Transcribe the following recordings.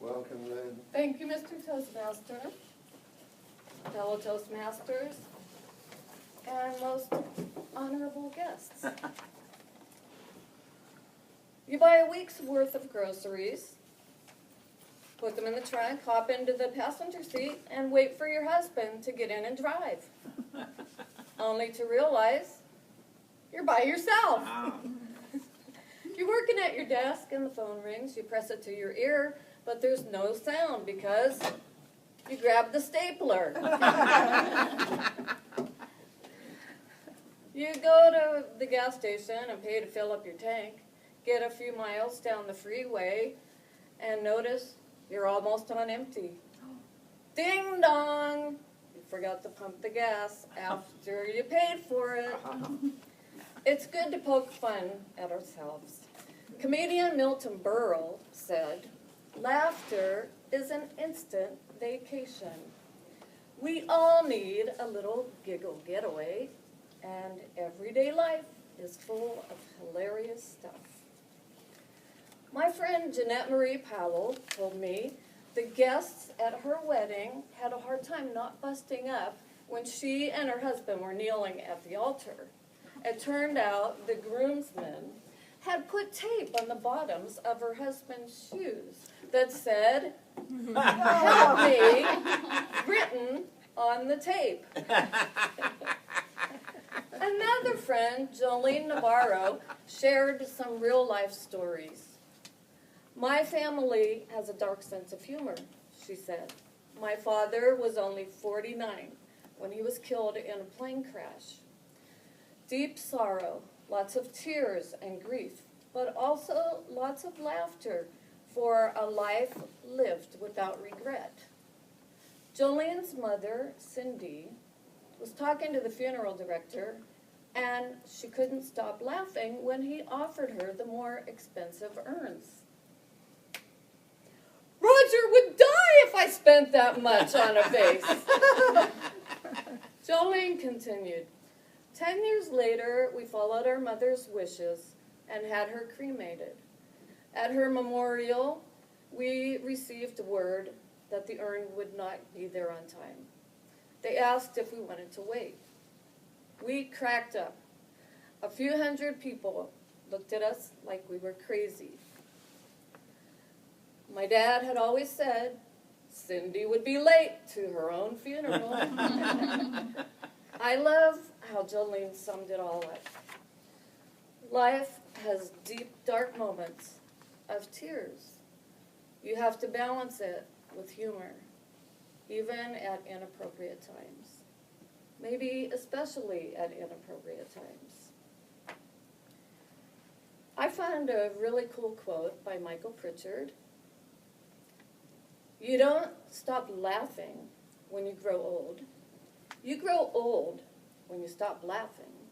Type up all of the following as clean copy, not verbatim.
Welcome, Lynn. Thank you, Mr. Toastmaster, fellow Toastmasters, and most honorable guests. You buy a week's worth of groceries, put them in the trunk, hop into the passenger seat, and wait for your husband to get in and drive. Only to realize you're by yourself. You're working at your desk and the phone rings. You press it to your ear, but there's no sound because you grabbed the stapler. You go to the gas station and pay to fill up your tank, get a few miles down the freeway, and notice you're almost on empty. Ding dong! You forgot to pump the gas after you paid for it. It's good to poke fun at ourselves. Comedian Milton Berle said, "Laughter is an instant vacation." We all need a little giggle getaway, and everyday life is full of hilarious stuff. My friend Jeanette Marie Powell told me the guests at her wedding had a hard time not busting up when she and her husband were kneeling at the altar. It turned out the groomsmen had put tape on the bottoms of her husband's shoes that said, "Help me," written on the tape. Another friend, Jolene Navarro, shared some real-life stories. "My family has a dark sense of humor," she said. "My father was only 49 when he was killed in a plane crash. Deep sorrow, lots of tears and grief, but also lots of laughter for a life lived without regret." Jolene's mother, Cindy, was talking to the funeral director, and she couldn't stop laughing when he offered her the more expensive urns. "Roger would die if I spent that much on a vase." Jolene continued, 10 years later, we followed our mother's wishes and had her cremated. At her memorial, we received word that the urn would not be there on time. They asked if we wanted to wait. We cracked up. A few hundred people looked at us like we were crazy. My dad had always said Cindy would be late to her own funeral. I love how Jolene summed it all up. Life has deep, dark moments of tears. You have to balance it with humor, even at inappropriate times. Maybe especially at inappropriate times. I found a really cool quote by Michael Pritchard. "You don't stop laughing when you grow old. You grow old when you stop laughing."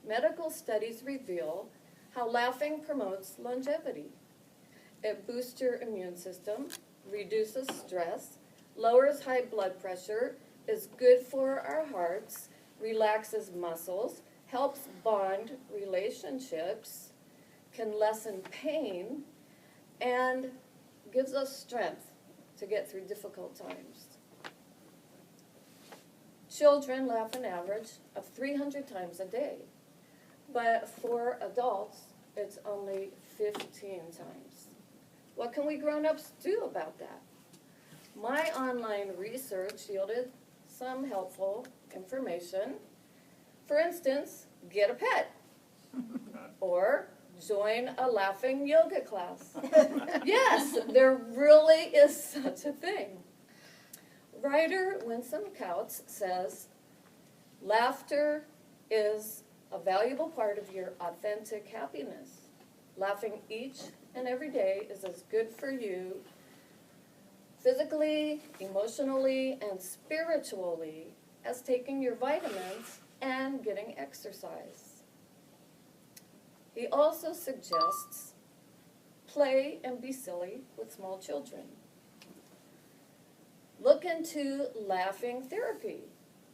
Medical studies reveal how laughing promotes longevity. It boosts your immune system, reduces stress, lowers high blood pressure, is good for our hearts, relaxes muscles, helps bond relationships, can lessen pain, and gives us strength to get through difficult times. Children laugh an average of 300 times a day, but for adults, it's only 15 times. What can we grown-ups do about that? My online research yielded some helpful information. For instance, get a pet, or join a laughing yoga class. Yes, there really is such a thing. Writer Winsome Couts says, "Laughter is a valuable part of your authentic happiness. Laughing each and every day is as good for you physically, emotionally, and spiritually as taking your vitamins and getting exercise." He also suggests play and be silly with small children. Look into laughing therapy.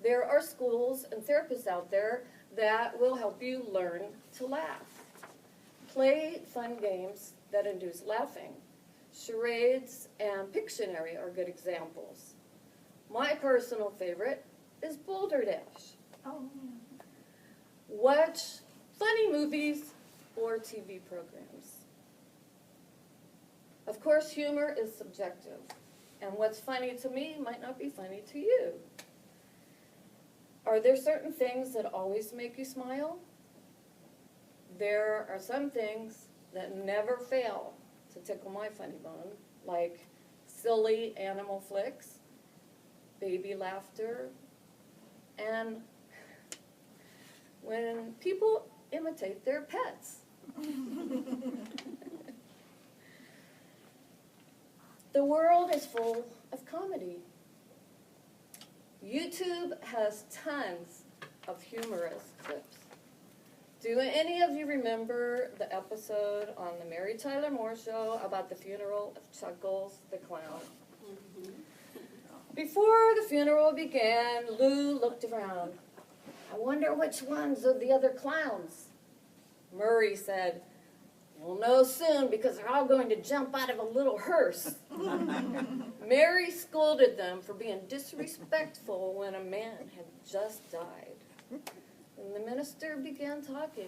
There are schools and therapists out there that will help you learn to laugh. Play fun games that induce laughing. Charades and Pictionary are good examples. My personal favorite is Boulder Dash. Oh, Watch funny movies or TV programs. Of course, humor is subjective, and what's funny to me might not be funny to you. Are there certain things that always make you smile? There are some things that never fail to tickle my funny bone, like silly animal flicks, baby laughter, and when people imitate their pets. The world is full of comedy. YouTube has tons of humorous clips. Do any of you remember the episode on the Mary Tyler Moore Show about the funeral of Chuckles the clown? Before the funeral began, Lou looked around. I wonder which ones are the other clowns. Murray said, we'll know soon because they're all going to jump out of a little hearse. Mary scolded them for being disrespectful when a man had just died. And the minister began talking,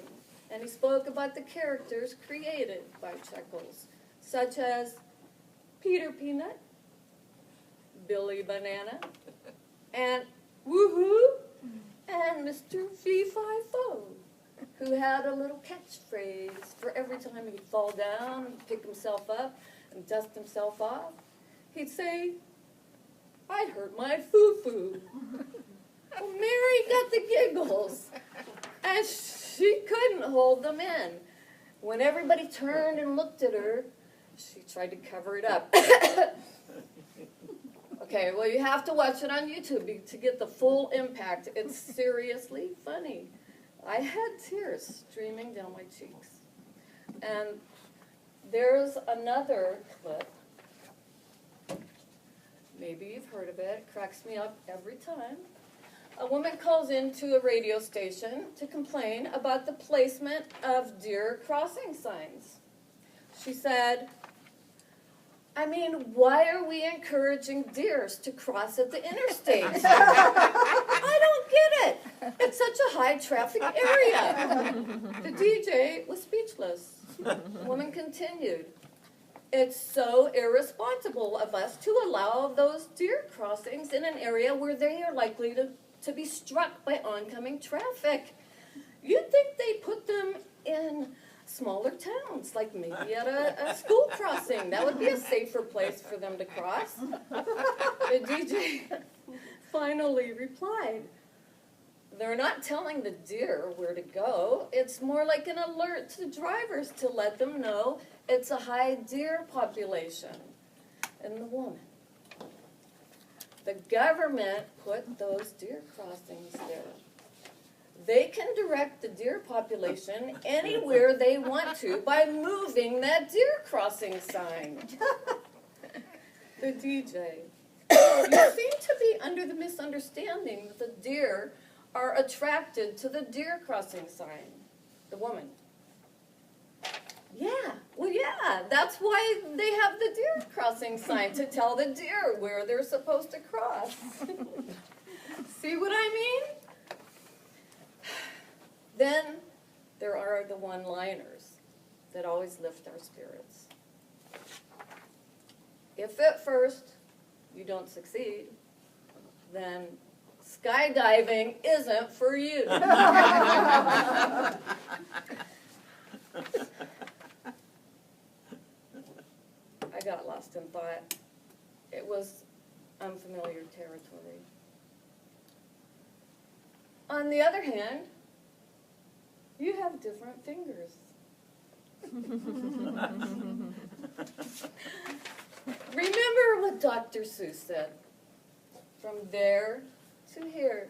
and he spoke about the characters created by Chuckles, such as Peter Peanut, Billy Banana, and Woohoo, and Mr. Fee-Fi-Fo, who had a little catchphrase for every time he'd fall down, pick himself up, and dust himself off. He'd say, I hurt my foo-foo. Well, Mary got the giggles, and she couldn't hold them in. When everybody turned and looked at her, she tried to cover it up. Okay, well, you have to watch it on YouTube to get the full impact. It's seriously funny. I had tears streaming down my cheeks. And there's another clip. Maybe you've heard of it. It cracks me up every time. A woman calls into a radio station to complain about the placement of deer crossing signs. She said, I mean, why are we encouraging deers to cross at the interstates? I don't get it. It's such a high traffic area. The DJ was speechless. The woman continued, it's so irresponsible of us to allow those deer crossings in an area where they are likely to be struck by oncoming traffic. You'd think they put them in smaller towns, like maybe at a school crossing. That would be a safer place for them to cross. The DJ finally replied, they're not telling the deer where to go. It's more like an alert to drivers to let them know it's a high deer population. And the woman, the government put those deer crossings there. They can direct the deer population anywhere they want to by moving that deer crossing sign. The DJ, you seem to be under the misunderstanding that the deer are attracted to the deer crossing sign. The woman, yeah, that's why they have the deer crossing sign, to tell the deer where they're supposed to cross. See what I mean? Then there are the one-liners that always lift our spirits. If at first you don't succeed, then skydiving isn't for you. I got lost in thought. It was unfamiliar territory. On the other hand, you have different fingers. Remember what Dr. Seuss said. From there to here,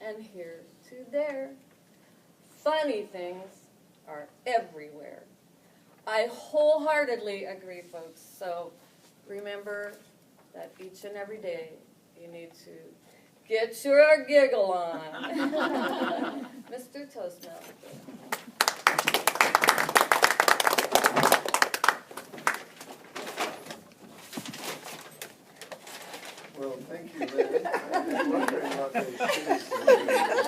and here to there. Funny things are everywhere. I wholeheartedly agree, folks. So remember that each and every day you need to get your giggle on. Mr. Toastmaster. Well, thank you, Lynn. I was wondering what they should